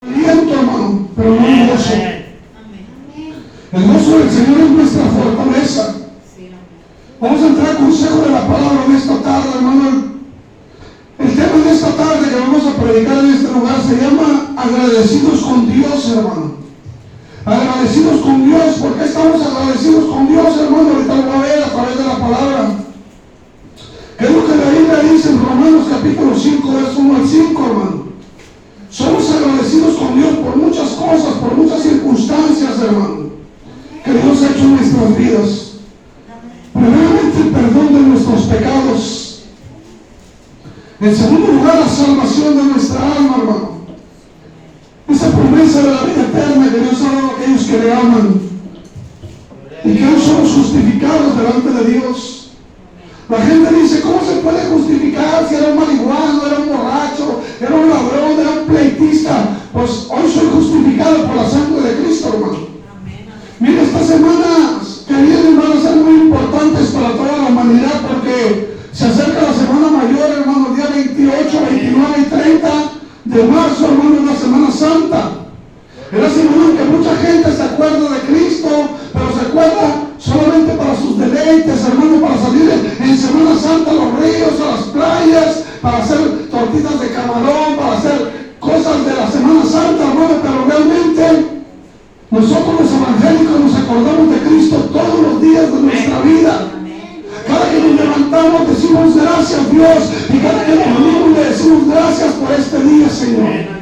aliento, hermano, pero no hay gozo. El gozo del Señor es nuestra fortaleza. Vamos a entrar al consejo de la palabra en esta tarde, hermano. El tema de esta tarde que vamos a predicar en este lugar se llama agradecidos con Dios, hermano. Agradecidos con Dios. ¿Por qué estamos agradecidos con Dios, hermano? Ahorita lo voy a ver a través de la palabra. ¿Qué es lo que la Biblia dice en Romanos capítulo 5, verso 1 al 5, hermano? Somos agradecidos con Dios por muchas cosas, por muchas circunstancias, hermano, que Dios ha hecho en nuestras vidas. Primeramente, el perdón de nuestros pecados. En segundo lugar, la salvación de nuestra alma, hermano. Esa promesa de la vida eterna que Dios ha dado a aquellos que le aman y que hoy somos justificados delante de Dios. La gente dice, ¿cómo se puede justificar si era un marihuano, era un borracho, era un ladrón, era un pleitista? Pues hoy soy justificado por la sangre de Cristo, hermano. Mira, estas semanas que vienen van a ser muy importantes para toda la humanidad, porque se acerca la semana mayor, hermano, el día 28, 29 y 30 de marzo, hermano, una Semana Santa. Es la semana en que mucha gente se acuerda de Cristo, pero se acuerda solamente para sus deleites, hermano, para salir en Semana Santa a los ríos, a las playas, para hacer tortitas de camarón, para hacer cosas de la Semana Santa, hermano, pero realmente nosotros los evangélicos nos acordamos de Cristo todos los días de nuestra vida. Cada que nos levantamos decimos gracias, Dios, y cada que nos unimos le decimos gracias por este día, Señor.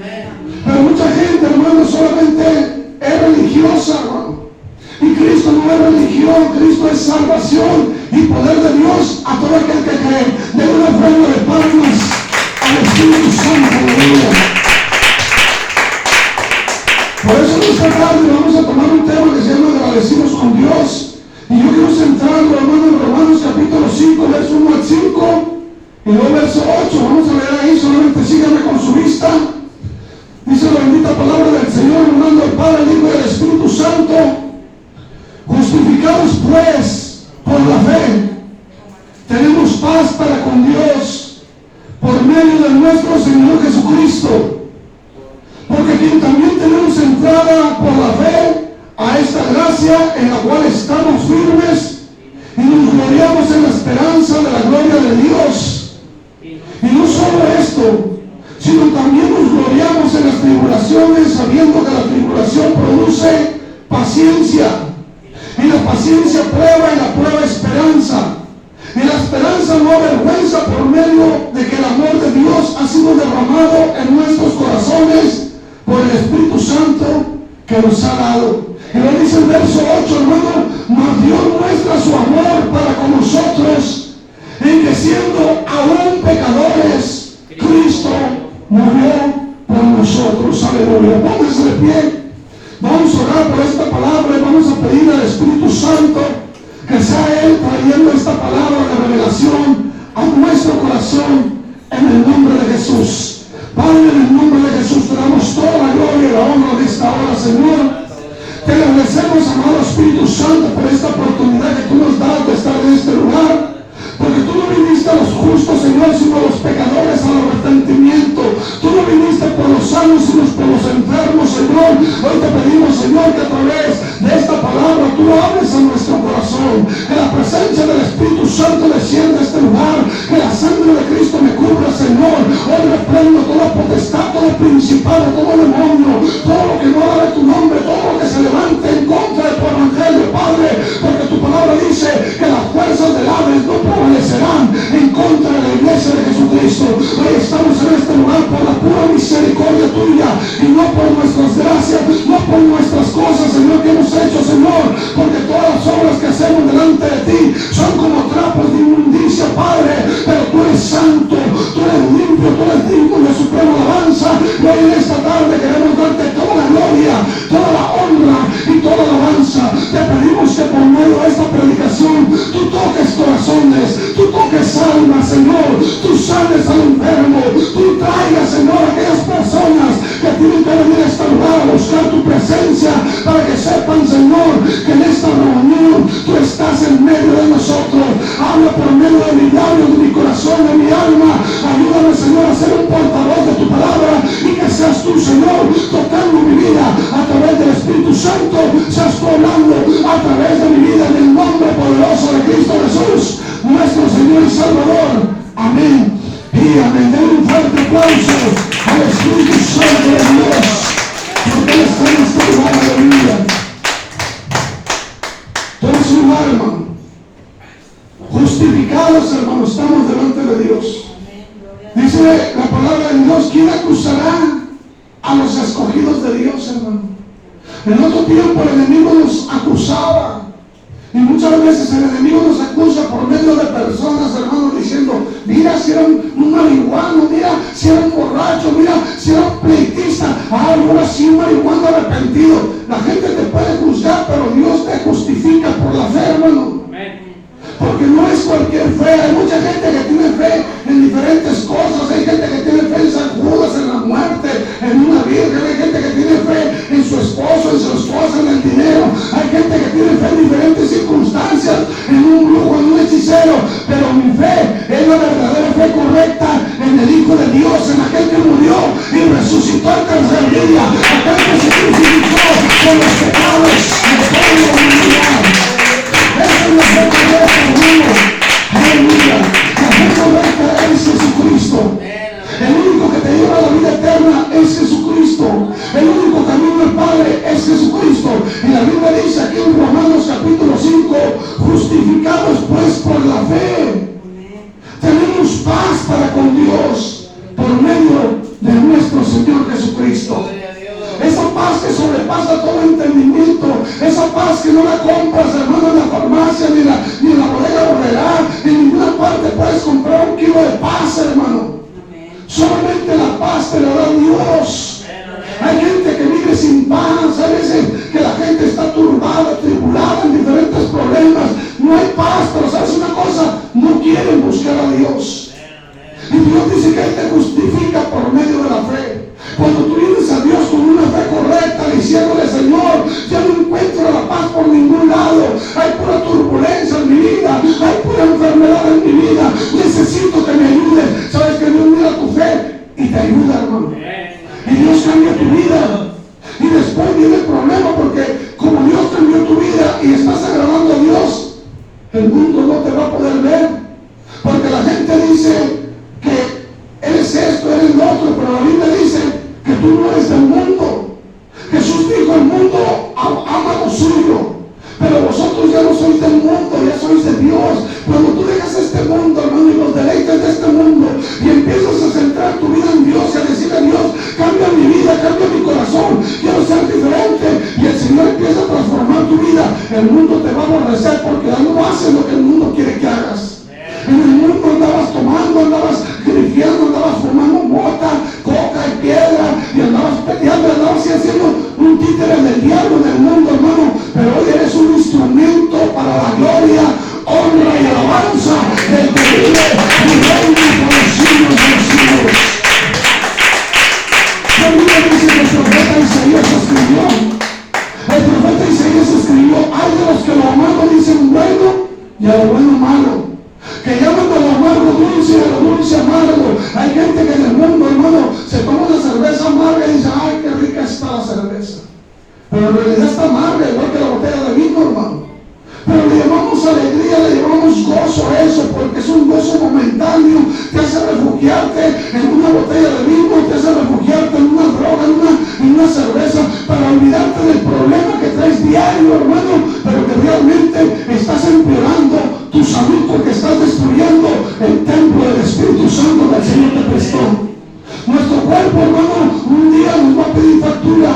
Pero mucha gente, hermano, solamente es religiosa, hermano. Y Cristo no es religión, Cristo es salvación y poder de Dios a todo aquel que cree. Denle una ofrenda de palmas al Espíritu Santo, aleluya. Por eso en esta tarde vamos a tomar un tema que se llama agradecidos con Dios. Y yo quiero centrarlo, hermano, en Romanos capítulo 5, verso 1 al 5 y luego verso 8. Vamos a leer ahí, solamente síganme con su vista. Dice la bendita palabra del Señor, en nombre del Padre, el Hijo y el Espíritu Santo. Justificados pues por la fe, tenemos paz para con Dios por medio de nuestro Señor Jesucristo. Porque quien también tenemos entrada por la fe a esta gracia en la cual estamos firmes y nos gloriamos en la esperanza de la gloria de Dios. Y no solo esto, sino también nos gloriamos en las tribulaciones, sabiendo que la tribulación produce paciencia, y la paciencia prueba, y la prueba esperanza, y la esperanza no avergüenza, por medio de que el amor de Dios ha sido derramado en nuestros corazones por el Espíritu Santo que nos ha dado. Y lo dice el verso 8, hermano, mas Dios muestra su amor para con nosotros, en que siendo aún pecadores, Cristo murió por nosotros. Aleluya. Pónganse de pie. Vamos a orar por esta palabra y vamos a pedir al Espíritu Santo que sea Él trayendo esta palabra de revelación a nuestro corazón en el nombre de Jesús. Padre, en el nombre de Jesús te damos toda la gloria y la honra de esta hora, Señor. Te agradecemos, amado Espíritu Santo, por esta oportunidad que tú nos das de estar en este lugar. Porque tú no viniste a los justos, Señor, sino a los pecadores al arrepentimiento. Tú no viniste por los sanos, sino por los enfermos, Señor. Hoy te pedimos, Señor, que a través de esta palabra tú hables a nuestro corazón. Que la presencia del Espíritu Santo descienda a este lugar. Que la sangre de Cristo me cubra, Señor. Hoy reprendo toda potestad, todo principado, todo demonio, todo lo que no da de tu nombre, todo lo que se levante en contra de tu evangelio, Padre. Porque tu palabra dice que las fuerzas del Hades no prevalecerán en contra de la iglesia de Jesucristo. Hoy estamos en este lugar por la pura misericordia tuya y no por nuestras gracias, no por nuestras cosas, Señor, que hemos hecho, Señor, porque todas las obras que hacemos delante de ti son como trapos de inmundicia, Padre, pero tú eres santo, tú eres limpio, tú eres digno de suprema alabanza. Y hoy en esta tarde queremos darte toda la gloria, toda la honra y toda la alabanza. Te pedimos que por medio de esta predicación tú toques corazones, tú toques almas, Señor, tú sanes al enfermo, tú traigas, Señor, a aquellas personas que tienen que venir a este lugar a buscar tu presencia, para que sepan, Señor, que en esta reunión tú estás en medio de nosotros. Habla por medio de mi labio, de mi corazón, de mi alma. Ayúdame, Señor, a ser un portavoz de tu palabra y que seas tú, Señor, tocando a los escogidos de Dios, hermano. En otro tiempo el enemigo nos acusaba. Y muchas veces el enemigo nos acusa por medio de personas, hermanos, diciendo: mira si era un marihuano, mira si era un borracho, mira si era un pleitista, ahora sí un marihuano arrepentido. La gente te puede juzgar, pero Dios te justifica por la fe, hermano. Porque no es cualquier fe. Hay mucha gente que tiene fe en diferentes cosas. Hay gente que tiene fe en San Judas, en la muerte, en una virgen. Hay gente que tiene fe en su esposo, en su esposa, en el dinero. Hay gente que tiene fe en diferentes circunstancias, en un brujo, en un hechicero. Pero mi fe es la verdadera fe correcta en el Hijo de Dios, en aquel que murió y resucitó al tercer día, aquel que se crucificó con los pecados de toda la humanidad. Esa es la fe correcta, hermano. Aleluya. La fe correcta es Jesucristo. El único que te lleva a la vida eterna es Jesucristo. El único camino al Padre es Jesucristo. Y la Biblia dice aquí en Romanos capítulo 5: justificados pues por la fe, tenemos paz para con Dios por medio de nuestro Señor Jesucristo. Esa paz que sobrepasa todo entendimiento, esa paz que no la compras, hermano, en la farmacia, ni en la bodega Borrerá, en ninguna parte puedes comprar un kilo de paz, hermano. Solamente la paz te la da Dios. Hay gente que vive sin paz. Hay veces que la gente está turbada, tribulada en diferentes problemas. No hay paz, pero ¿sabes una cosa? No quieren buscar a Dios. Y Dios dice que Él te justifica por medio de la fe. Cuando tú vienes a Dios con una fe correcta, diciéndole: Señor, ya no encuentro la paz por ningún lado. Hay pura turbulencia en mi vida, hay pura enfermedad en mi vida. Necesito que me ayudes. ¿Sabes que Dios mira tu fe y te ayuda, hermano? Y Dios cambia tu vida. Y después viene el problema, porque como Dios cambió tu vida y estás agradando a Dios, el mundo no te va a poder ver. Porque la gente dice que eres esto, eres lo otro, pero la Biblia dice que tú no eres del mundo. Jesús dijo: el mundo ama lo suyo, pero vosotros ya no sois del mundo, ya sois de Dios. Cuando tú dejas este mundo, hermano, y los deleites de este mundo, y empiezas a centrar tu vida en Dios y a decirle a Dios: cambia mi vida, cambia mi corazón, quiero ser diferente, y el Señor empieza a transformar tu vida, el mundo te va a aborrecer, porque ya no haces lo que el mundo quiere que hagas. En el mundo andabas tomando, andabas grifiando, andabas fumando mota, coca y piedra, y andabas peleando, andabas haciendo un títere del diablo en el mundo, hermano. Pero hoy eres un instrumento para la gloria, honra y alabanza del que vive y reina por los siglos de los siglos. La Biblia dice que el profeta Isaías escribió. El profeta Isaías escribió: hay de los que lo amaron dicen bueno, y a lo bueno malo, que llaman a lo amargo dulce y a lo dulce amargo. Hay gente que en el mundo, hermano, se toma una cerveza amarga y dice: ay, qué rica está la cerveza. Pero en realidad está amarga, igual que la botella de vino, hermano. Pero le llamamos alegría, le llamamos gozo a eso, porque es un gozo momentáneo. Te hace refugiarte en una botella de vino, te hace refugiarte en una droga, en una cerveza, para olvidarte del problema que traes diario, hermano, pero que realmente estás empeorando tu salud, porque estás destruyendo el templo del Espíritu Santo que el Señor te prestó. Nuestro cuerpo, hermano, un día nos va a pedir factura.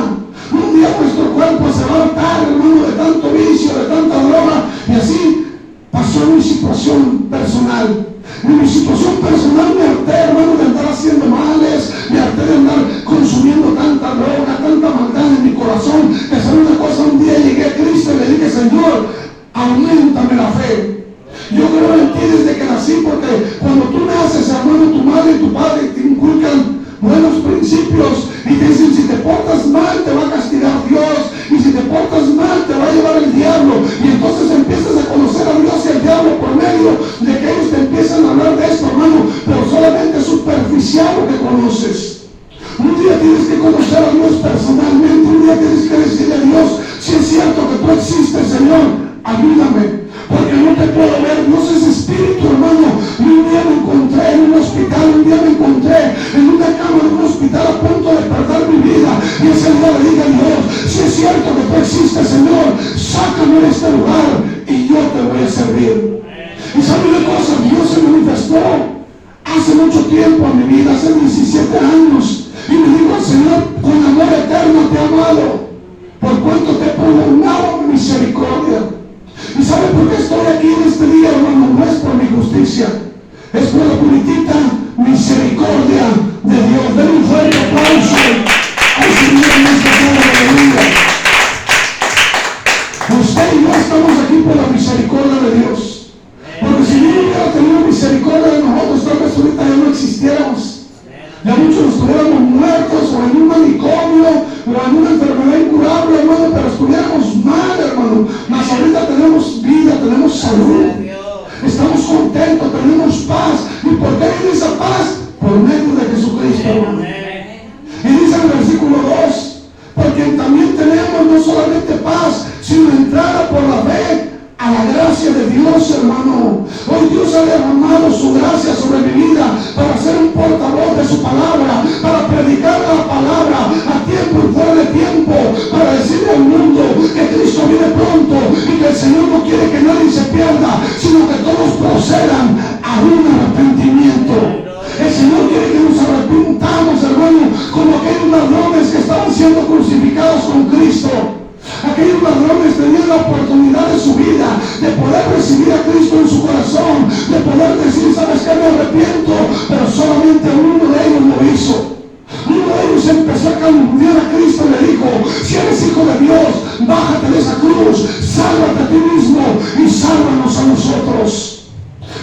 Un día nuestro cuerpo se va a hartar, hermano, de tanto vicio, de tanta droga. Y así pasó en mi situación personal. En mi situación personal me harté, hermano, de andar haciendo males, me harté de andar consumiendo tanta droga, tanta maldad en mi corazón, que sabe una cosa: un día llegué a Cristo y le dije: Señor, auméntame la fe. Yo creo en ti desde que nací, porque cuando tú naces, hermano, tu madre y tu padre te inculcan buenos principios y te dicen: si te portas mal te va a castigar Dios, y si te portas mal te va a llevar el diablo. Y entonces empiezas a conocer a Dios y al diablo por medio de que ellos te empiezan a hablar de esto, hermano, pero solamente es superficial lo que conoces. Un día tienes que conocer a Dios personalmente. Un día tienes que decirle a Dios: si es cierto que tú existes, Señor, ayúdame, porque no te puedo ver. Dios es espíritu, hermano. Y un día me encontré en un hospital, un día me encontré en una cama de un hospital a punto de perder mi vida, y ese día le dije a Dios: si es cierto que tú existes, Señor, sácame de este lugar y yo te voy a servir. Y sabe una cosa, Dios se manifestó hace mucho tiempo en mi vida, hace 17 años, Y me dijo el Señor, con amor eterno te he amado, por cuanto te he perdonado mi misericordia. ¿Y sabe por qué estoy aquí en este día, hermano? No es por mi justicia, es por la puritita misericordia de Dios. Den un fuerte aplauso al Señor en esta tarde, aleluya. Usted y yo estamos aquí por la misericordia de Dios. Porque si no hubiera tenido misericordia de nosotros, tal vez ahorita ya no existiéramos. Ya muchos estuviéramos muertos o en un manicomio o en una enfermedad incurable, hermano, pero estuviéramos mal, hermano. Mas ahorita tenemos vida, tenemos salud, estamos contentos, tenemos paz. ¿Y por qué viene esa paz? Por medio de Jesucristo, hermano. Y dice en el versículo 2, porque también tenemos no solamente paz, sino entrada por la fe a la gracia de Dios, hermano. Hoy Dios ha derramado su gracia sobre mi vida para ser un portavoz de su palabra, para predicar la palabra a tiempo y fuera de tiempo, para decirle al mundo que Cristo viene pronto y que el Señor no quiere que nadie se pierda, sino que todos procedan a un arrepentimiento. El Señor quiere que nos arrepintamos, hermano, como aquellos ladrones que estaban siendo crucificados con Cristo. Aquellos ladrones tenían la oportunidad de su vida, de poder recibir a Cristo en su corazón, de poder decir, ¿sabes qué? Me arrepiento, pero solamente uno de ellos lo hizo. Uno de ellos empezó a calumniar a Cristo y le dijo, si eres hijo de Dios, bájate de esa cruz, sálvate a ti mismo y sálvanos a nosotros.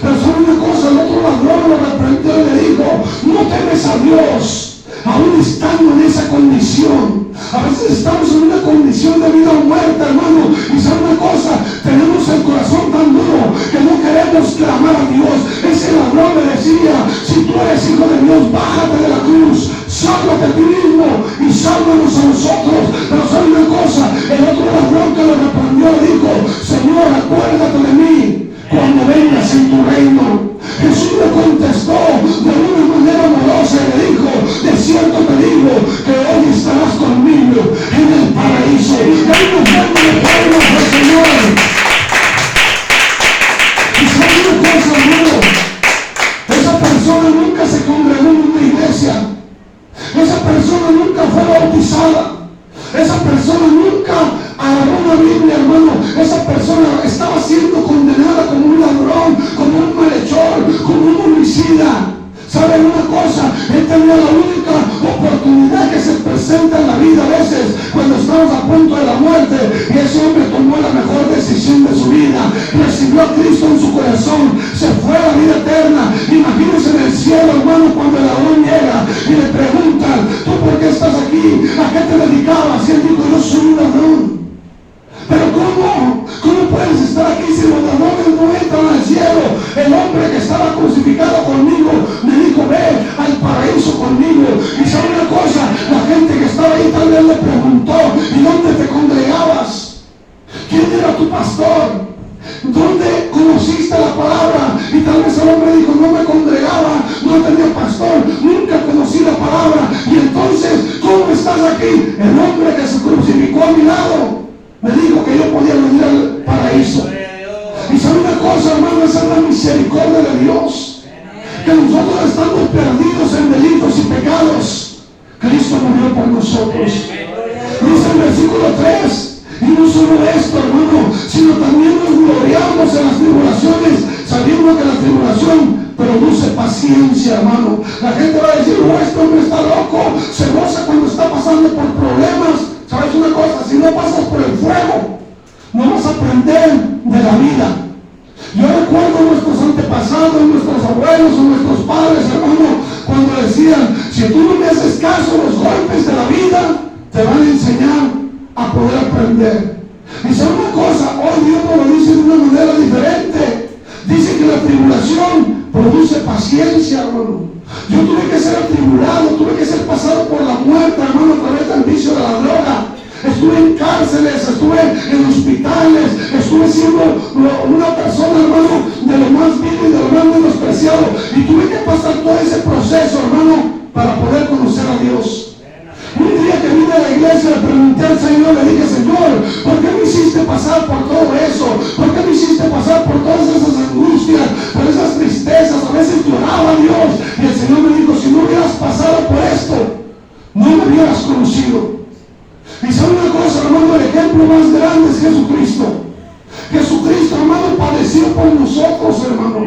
Pero sabe una cosa, el otro ladrón lo reprendió y le dijo, no temes a Dios, aún estando en esa condición. A veces estamos en una condición de vida o muerte, hermano, y sabe una cosa, tenemos el corazón tan duro que no queremos clamar a Dios. Ese ladrón le decía, si tú eres hijo de Dios, bájate de la cruz, sálvate a ti mismo y sálvanos a nosotros. Pero sabe una cosa, el otro ladrón que lo reprendió le dijo, Señor, acuérdate de mí cuando vengas en tu reino. Jesús le contestó de una manera amorosa y le dijo, de cierto te digo que hoy estarás conmigo en el paraíso. Y ahí nos vemos de palmas al Señor. Y sabe una cosa, hermano, esa persona nunca se congregó en una iglesia, esa persona nunca fue bautizada, esa persona nunca agarró una Biblia, hermano. Esa persona estaba siendo condenada como un ladrón, como un malhechor, como un homicida. ¿Saben una cosa? Él tenía la única oportunidad que se presenta en la vida a veces cuando estamos a punto de la muerte, y ese hombre tomó la mejor decisión de su vida, recibió a Cristo en su corazón, se fue a la vida eterna. Imagínense en el cielo, hermano, cuando el ladrón llega y le preguntan, ¿tú por qué estás aquí? ¿A qué te dedicabas? Y él dijo, yo soy un ladrón. Pero ¿cómo? ¿Cómo puedes estar aquí si los ladrones no entran al cielo? El hombre que estaba crucificado conmigo me dijo, ve al paraíso conmigo. Y sabe una cosa, la gente que estaba ahí tal vez le preguntó, ¿y dónde te congregabas? ¿Quién era tu pastor? ¿Dónde conociste la palabra? Y tal vez el hombre dijo, no me congregaba, no tenía pastor, nunca conocí la palabra. Y entonces, ¿cómo estás aquí? El hombre que se crucificó a mi lado me dijo que yo podía venir al paraíso. Y sabe una cosa, hermano, esa es la misericordia de Dios. Que nosotros estamos perdidos en delitos y pecados, Cristo murió por nosotros. Dice el versículo 3, y no solo esto, hermano, sino también nos gloriamos en las tribulaciones, sabiendo que la tribulación produce paciencia, hermano. La gente va a decir, oh, este hombre está loco, se goza cuando está pasando por problemas. ¿Sabes una cosa? Si no pasas por el fuego, no vas a aprender de la vida. Yo recuerdo a nuestros antepasados, nuestros abuelos o nuestros padres, hermano, cuando decían, si tú no me haces caso, los golpes de la vida te van a enseñar a poder aprender. Y sabe una cosa, hoy Dios nos lo dice de una manera diferente. Dice que la tribulación produce paciencia, hermano. Yo tuve que ser atribulado, tuve que ser pasado por la muerte, hermano, a través del vicio de la droga. Estuve en cárceles, estuve en hospitales, estuve siendo una persona, hermano, de lo más vil y de lo más menospreciado. Y tuve que pasar todo ese proceso, hermano, para poder conocer a Dios. Un día que vine a la iglesia, le pregunté al Señor, le dije, Señor, ¿por qué me hiciste pasar por todo eso? ¿Por qué me hiciste pasar por todas esas angustias, por esas tristezas? A veces lloraba a Dios y el Señor me dijo, si no hubieras pasado por esto, conocido. Y sabe una cosa, hermano, el ejemplo más grande es Jesucristo. Jesucristo, hermano, padeció por nosotros, hermano.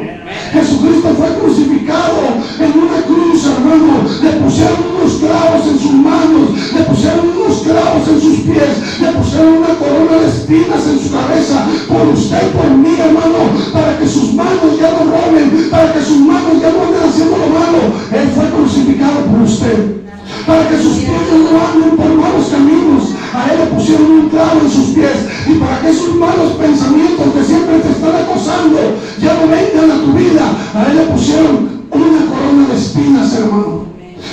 Jesucristo fue crucificado en una cruz, hermano. Le pusieron unos clavos en sus manos, le pusieron unos clavos en sus pies, le pusieron una corona de espinas en su cabeza, por usted y por mí, hermano, para que sus manos ya no roben, para que sus manos ya no anden haciendo lo malo. Él fue crucificado por usted, para que sus pies no anden por malos caminos. A él le pusieron un clavo en sus pies, y para que esos malos pensamientos que siempre te están acosando ya no vengan a tu vida, a él le pusieron una corona de espinas, hermano.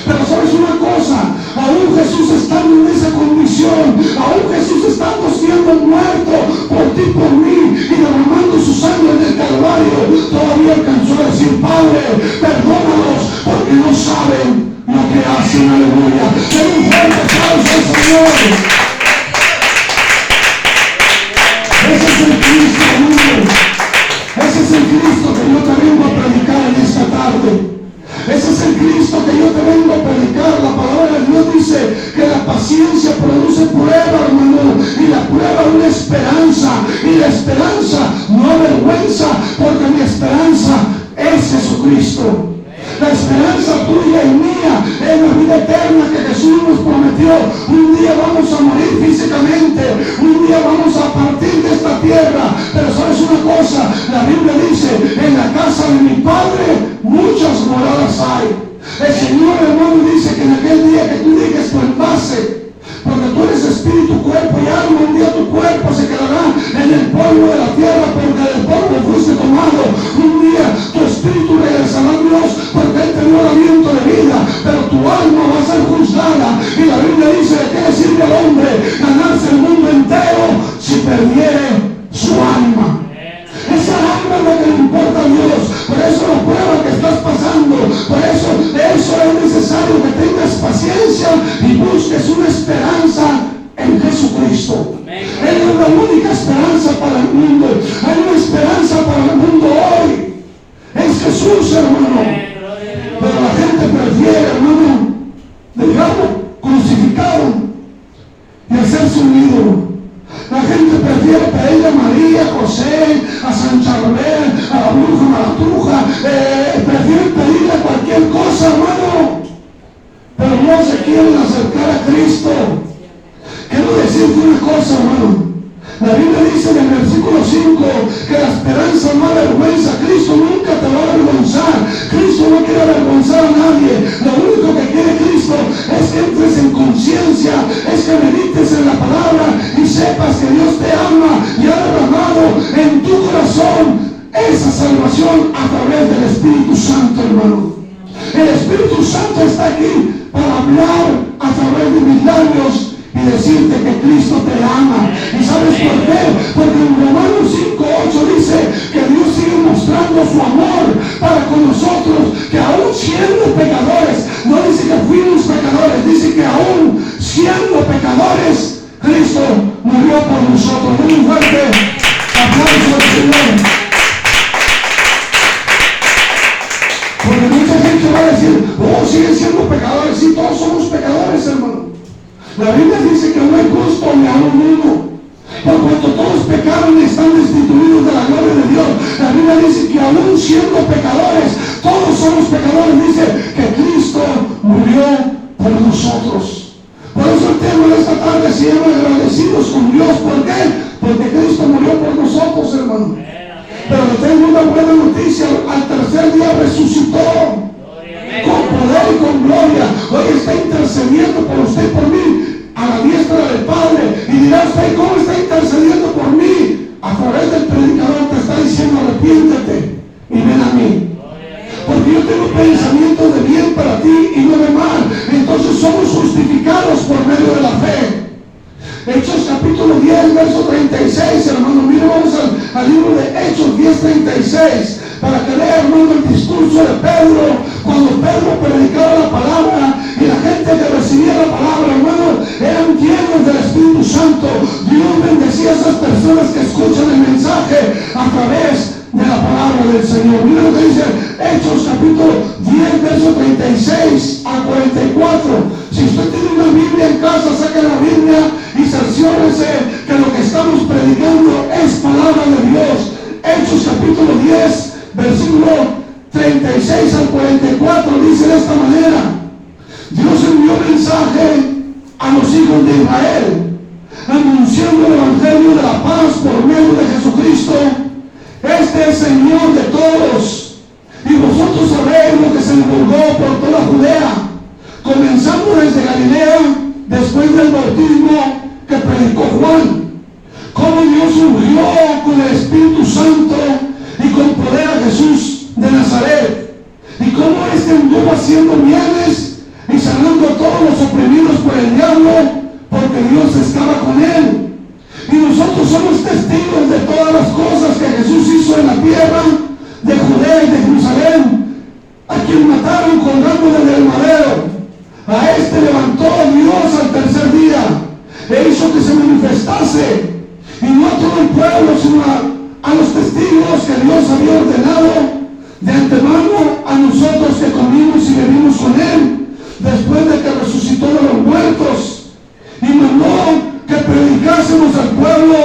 Pero sabes una cosa, aún Jesús estando en esa condición, aún Jesús estando siendo muerto por ti, por mí, y derramando su sangre en el Calvario, todavía alcanzó a decir: Padre, perdónalos, porque no saben lo que hacen. Aleluya. Den un fuerte aplauso al Señor. Ese es el Cristo, amigo. Ese es el Cristo que yo te vengo a predicar en esta tarde. Ese es el Cristo que yo te vengo a predicar. La palabra de Dios dice que la paciencia produce prueba, hermano, y la prueba es una esperanza, y la esperanza no avergüenza, porque mi esperanza es Jesucristo. La esperanza tuya y mía es la vida eterna que Jesús nos prometió. Un día vamos a morir físicamente, un día vamos a partir de esta tierra. Pero sabes una cosa, la Biblia dice: en la casa de mi Padre muchas moradas hay. El Señor, hermano, dice que en aquel día que tú dejes tu envase, porque tú eres espíritu, cuerpo y alma, un día tu cuerpo se quedará en el polvo de la tierra, porque del polvo fuiste tomado. Un día tu espíritu regresará a Dios, porque Él te dio el aliento de vida, pero tu alma va a ser juzgada. Y la Biblia dice: ¿de qué le sirve al hombre ganarse el mundo entero si perdiere su alma? Esa alma es la que le importa a Dios. Por eso la prueba que estás pasando, por eso es necesario que tengas paciencia y busques una esperanza en Jesucristo. Él es la única esperanza para el mundo. Hay una esperanza para el mundo hoy. Es Jesús, hermano. Pero la gente prefiere, hermano, dejarlo crucificado y hacerse un ídolo. La gente prefiere pedirle a María, a José, a San Charbel, a la bruja Malatruja, prefieren pedirle a cualquier cosa, hermano, pero no se quieren acercar a Cristo. Quiero decirte una cosa, hermano. La Biblia dice en el versículo 5 que la esperanza no avergüenza. Cristo nunca te va a avergonzar. Cristo no quiere avergonzar a nadie. Lo único que quiere Cristo es que entres en conciencia, es que medites en la palabra y sepas que Dios te ama y ha derramado en tu corazón esa salvación a través del Espíritu Santo, hermano. El Espíritu Santo está aquí para hablar a través de mis labios y decirte que Cristo te ama. ¿Y sabes por qué? Porque en Romanos 5:8 dice que Dios sigue mostrando su amor para con nosotros, que aún siendo pecadores, no dice que fuimos pecadores, dice que aún siendo pecadores, Cristo murió por nosotros. Muy fuerte aplauso al Señor. Porque mucha gente va a decir: oh, siguen siendo pecadores. Sí, todos somos pecadores, hermano. La Biblia dice que no hay justo ni aún uno. Por cuanto todos pecaron y están destituidos de la gloria de Dios. La Biblia dice que aún siendo pecadores, todos somos pecadores. Dice que Cristo murió por nosotros. Por eso el tema de esta tarde se llama agradecidos con Dios. ¿Por qué? Porque Cristo murió por nosotros, hermano. Pero le tengo una buena noticia: al tercer día resucitó con poder y con gloria. Hoy está intercediendo por usted y por mí a la diestra del Padre. Y dirá usted: ¿cómo está intercediendo por mí? A través del predicador te está diciendo: arrepiéntete y ven a mí, porque yo tengo pensamientos de bien para ti y no de mal. Entonces somos justificados por medio de la fe. Hechos capítulo 10, verso 36, hermano. Mire, vamos al libro de Hechos 10:36, para que lea, hermano, el discurso de Pedro, cuando Pedro predicaba la palabra y la gente que recibía la palabra, hermano, eran llenos del Espíritu Santo. Dios bendecía a esas personas que escuchan el mensaje a través de la palabra del Señor. Mira lo que dice Hechos capítulo 10, verso 36 a 44. Si usted tiene una Biblia en casa, Israel, anunciando el evangelio de la paz por medio de Jesucristo. Este es Señor de todos. Y vosotros sabéis lo que se divulgó por toda Judea, comenzando desde Galilea, después del bautismo que predicó Juan, cómo Dios ungió con el Espíritu Santo y con poder a Jesús de Nazaret, y cómo éste anduvo haciendo bienes y sanando a todos los oprimidos por el diablo, porque Dios estaba con él. Y nosotros somos testigos de todas las cosas que Jesús hizo en la tierra de Judea y de Jerusalén, a quien mataron colgándole del madero. A este levantó Dios al tercer día e hizo que se manifestase, y no a todo el pueblo, sino a los testigos que Dios había ordenado de antemano, a nosotros que comimos y bebimos con él después de que resucitó de los muertos, y mandó que predicásemos al pueblo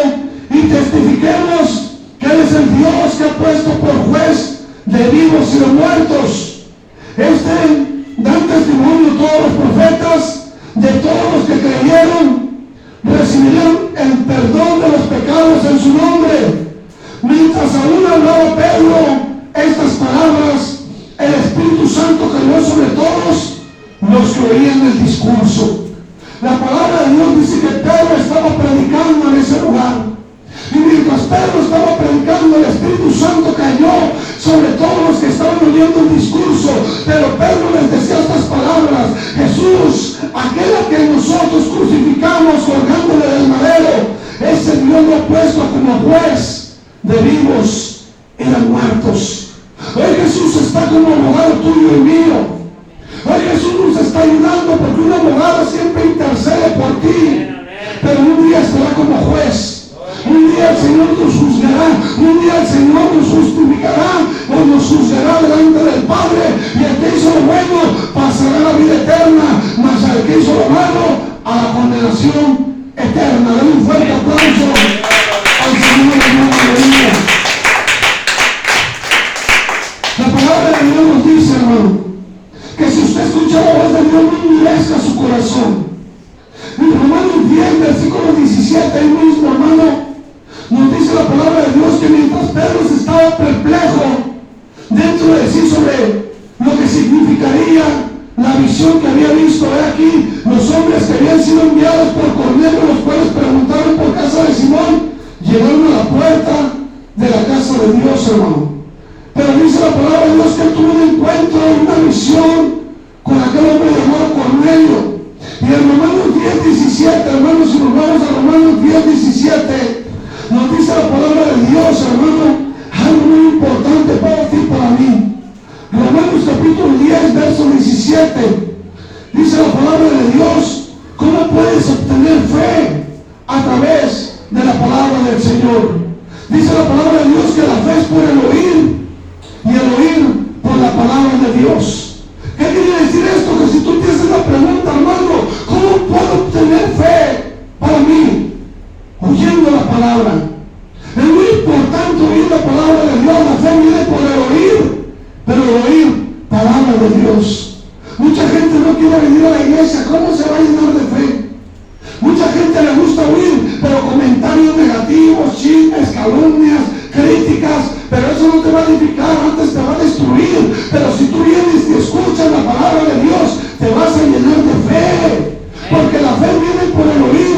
y testifiquemos que él es el Dios que ha puesto por juez de vivos y de muertos. Dan testimonio todos los profetas de todos los que creyeron, recibirán el perdón de los pecados en su nombre. Mientras aún hablaba Pedro estas palabras, el Espíritu Santo cayó sobre todos los que oían el discurso. La palabra de Dios dice que Pedro estaba predicando en ese lugar, y mientras Pedro estaba predicando, el Espíritu Santo cayó sobre todos los que estaban oyendo el discurso. Pero Pedro les decía estas palabras: Jesús, aquel a que nosotros crucificamos colgándole del madero, ese Dios lo ha puesto como juez de vivos y de muertos. Hoy Jesús está como abogado tuyo y mío. Hoy Jesús nos está ayudando, porque un abogado siempre intercede por ti, pero un día estará como juez. Un día el Señor nos juzgará, un día el Señor nos justificará o nos juzgará delante del Padre, y el que hizo lo bueno pasará a la vida eterna, mas al que hizo lo malo a la condenación eterna. Dale un fuerte aplauso al Señor, hermano. Aleluya. La palabra de Dios nos dice, hermano, que si usted escucha la voz de Dios, no endurezca su corazón. En Romanos 10, versículo 17, ahí mismo, hermano, nos dice la palabra de Dios que mientras Pedro estaba perplejo dentro de sí sobre lo que significaría la visión que había visto, aquí los hombres que habían sido enviados por Cornelio, los cuales preguntaron por casa de Simón, llegaron a la puerta de la casa de Dios, hermano. Pero dice la palabra de Dios que él tuvo un encuentro, una visión con aquel hombre llamado Cornelio. Y en Romanos 10, 17, hermanos, si nos vamos a Romanos 10, 17, nos dice la palabra de Dios, hermano, algo muy importante para ti y para mí. Romanos capítulo 10, verso 17, dice la palabra de Dios: ¿cómo puedes obtener fe? A través de la palabra del Señor. Dice la palabra de Dios que la fe es por el oír, y el oír por la palabra de Dios. ¿Qué quiere decir esto? Que si tú tienes la pregunta, hermano, ¿cómo puedo obtener fe para mí? Oyendo la palabra. Es muy importante oír la palabra de Dios. La fe viene por el oír, pero el oír palabra de Dios. Mucha gente no quiere venir a la iglesia. ¿Cómo se va a llenar de fe? Mucha gente le gusta oír, pero comentarios negativos, chismes, calumnias, críticas, pero eso no te va a edificar, antes te va a destruir. Pero si tú vienes y escuchas la palabra de Dios, te vas a llenar de fe, porque la fe viene por el oír,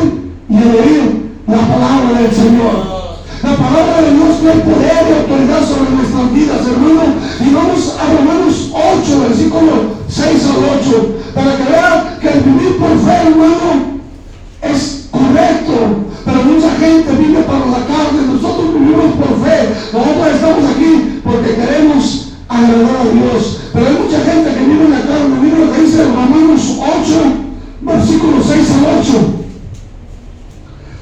y el oír la palabra del Señor. La palabra de Dios tiene poder y autoridad sobre nuestras vidas, hermano. Y vamos a Romanos 8, versículo 6 al 8, para que vean que el vivir por fe, hermano, es correcto. Pero mucha gente vive para la carne. Nosotros vivimos por fe. Nosotros estamos aquí porque queremos agradar a Dios. Pero hay mucha gente que vive en la carne. Mira lo que dice Romanos 8, versículo 6 al 8.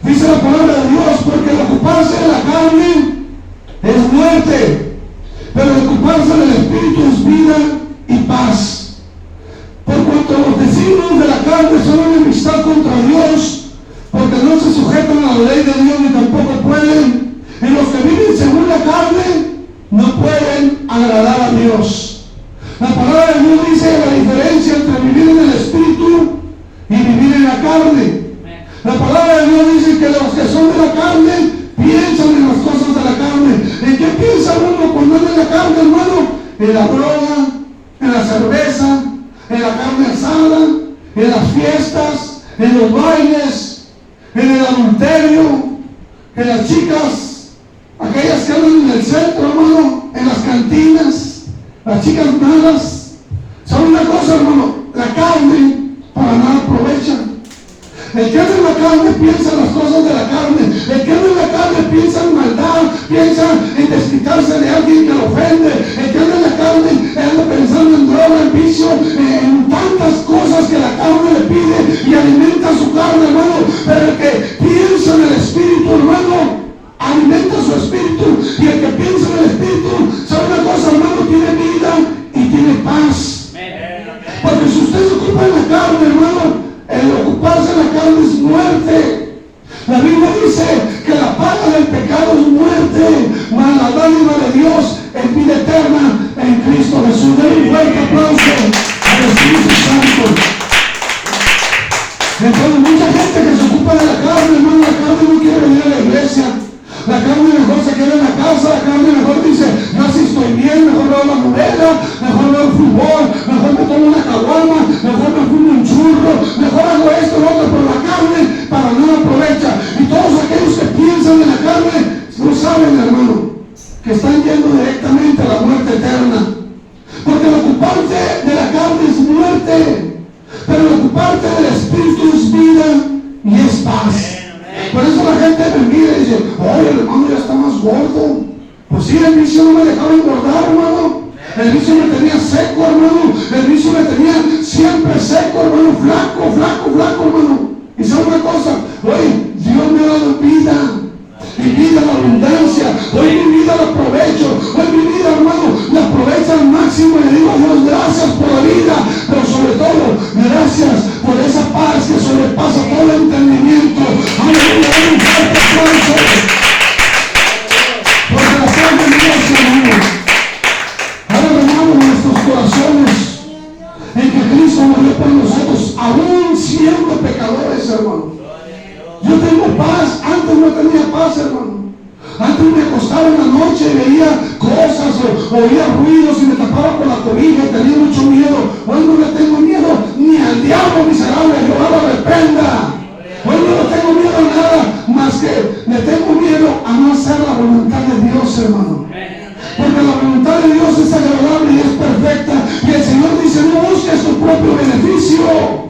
Dice la palabra de Dios: porque el ocuparse de la carne es muerte, pero el ocuparse del Espíritu es vida y paz. Por cuanto los designios de la carne son enemistad contra Dios, porque no se sujetan a la ley de Dios ni tampoco pueden. Y los que viven según la carne no pueden agradar a Dios. La palabra de Dios dice la diferencia entre vivir en el Espíritu y vivir en la carne. La que los que son de la carne piensan en las cosas de la carne. ¿En qué piensa uno cuando anda en la carne, hermano? En la droga, en la cerveza, en la carne asada, en las fiestas, en los bailes, en el adulterio, en las chicas, aquellas que andan en el centro, hermano, en las cantinas, las chicas malas. ¿Saben una cosa, hermano? La carne para nada aprovecha. El que anda en la carne piensa en las cosas de la carne. El que anda en la carne piensa en maldad, piensa en desquitarse de alguien que lo ofende. El que anda en la carne anda pensando en droga, en vicio, en tantas cosas que la carne le pide y alimenta su carne, hermano. Pero el que piensa en el Espíritu, hermano, alimenta su espíritu. Y el que piensa en el Espíritu, ¿sabe una cosa, hermano? Tiene vida y tiene paz. Porque si usted se ocupa en la carne, hermano, el ocuparse en la carne es muerte. La Biblia dice que la paga del pecado es muerte, mas la dádiva de Dios es vida eterna en Cristo Jesús. Den un fuerte aplauso al Espíritu Santo. Entonces mucha gente que se ocupa de la carne, hermano, la carne no quiere venir a la iglesia. La carne mejor se queda en la casa, la carne mejor dice, yo así estoy bien, mejor veo la novela, mejor veo el fútbol, mejor me tomo una caguama, mejor me fumo un churro, mejor hago esto, lo otro, pero la carne para nada aprovecha. Y todos aquellos que piensan en la carne, no saben, hermano, que están yendo directamente a la muerte eterna. Porque el ocuparte de la carne es muerte, pero el ocuparte del Espíritu es vida y es paz. Por eso la gente me mira y dice, oye, el hermano ya está más gordo. Pues sí, el vicio no me dejaba engordar, hermano. El vicio me tenía seco, hermano. El vicio me tenía siempre seco, hermano. Flaco, flaco, flaco, hermano. Y sabe una cosa, oye, Dios me ha dado vida. Mi vida en abundancia. Hoy mi vida la aprovecho. Hoy mi vida, hermano, la aprovecho al máximo. Y le digo a Dios, gracias por la vida. Pero sobre todo, gracias por esa paz que sobrepasa todo el entendimiento. Aleluya, un fuerte aplauso. Porque la paz de Dios, hermano, ha derramado en nuestros corazones en que Cristo murió por nosotros, aún siendo pecadores, hermano. Yo tengo paz, antes no tenía paz, hermano. Antes me acostaba en la noche y veía cosas o oía ruidos y me tapaba con la cobija y tenía mucho miedo. Hoy no le tengo miedo ni al diablo miserable, Jehová lo reprenda. Hoy no le tengo miedo a nada más que le tengo miedo a no hacer la voluntad de Dios, hermano. Porque la voluntad de Dios es agradable y es perfecta. Y el Señor dice, no busques tu propio beneficio.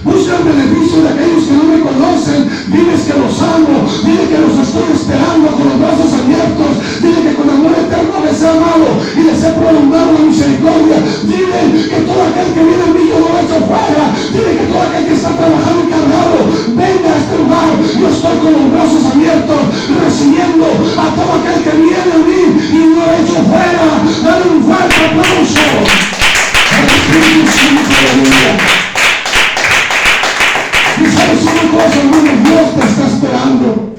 Busca el beneficio de aquellos que no me conocen. Diles que los amo. Dile que los estoy esperando con los brazos abiertos. Dile que con amor eterno les he amado y les he prolongado la misericordia. Dile que todo aquel que viene a mí yo lo echo fuera. Dile que todo aquel que está trabajando y cargado venga a este lugar. Yo estoy con los brazos abiertos recibiendo a todo aquel que viene a mí y lo echo fuera. Dale un fuerte aplauso al Espíritu Santo de la vida. Y sabes una cosa, hermano, Dios te está esperando.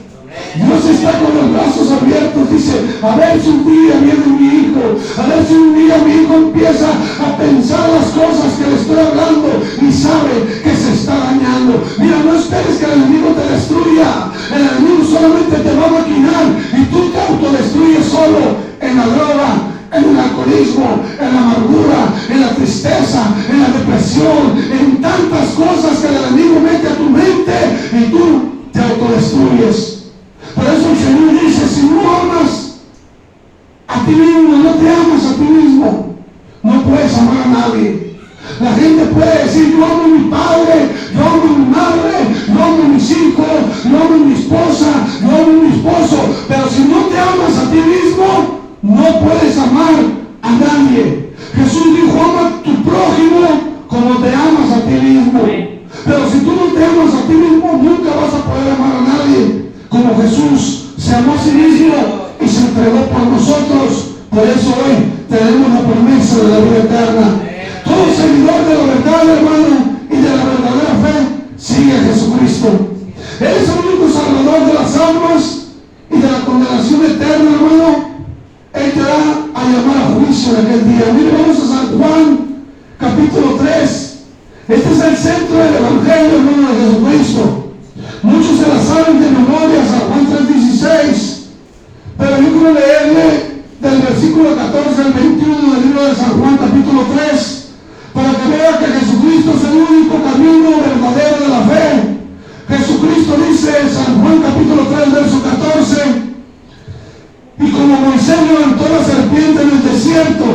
Dios está con los brazos abiertos. Dice, a ver si un día viene mi hijo, a ver si un día mi hijo empieza a pensar las cosas que le estoy hablando y sabe que se está dañando. Mira, no esperes que el enemigo te destruya. El enemigo solamente te va a maquinar y tú te autodestruyes solo en la droga, en el alcoholismo, en la amargura, en la tristeza, en la depresión, en tantas cosas que el enemigo mete a tu mente y tú te autodestruyes. Por eso el Señor dice, si no amas a ti mismo, no te amas a ti mismo, no puedes amar a nadie. La gente puede decir, yo amo a mi padre, yo amo a mi madre, yo amo a mis hijos, yo amo a mi esposa, yo amo a mi esposo, pero si no te amas a ti mismo, no puedes amar a nadie. Jesús dijo, ama a tu prójimo como te amas a ti mismo. Pero si tú no te amas a ti mismo, nunca vas a poder amar a nadie. Como Jesús se amó a sí mismo y se entregó por nosotros. Por eso hoy tenemos la promesa de la vida eterna. Todo seguidor de la verdad, hermano, y de la verdadera fe, sigue a Jesucristo. Él es el único salvador de las almas y de la condenación eterna, hermano. Él te va a llamar a juicio en aquel día. Mire, vamos a San Juan, capítulo 3. Este es el centro del Evangelio, hermano, de Jesucristo. Muchos se la saben de memoria. Moisés levantó la serpiente en el desierto.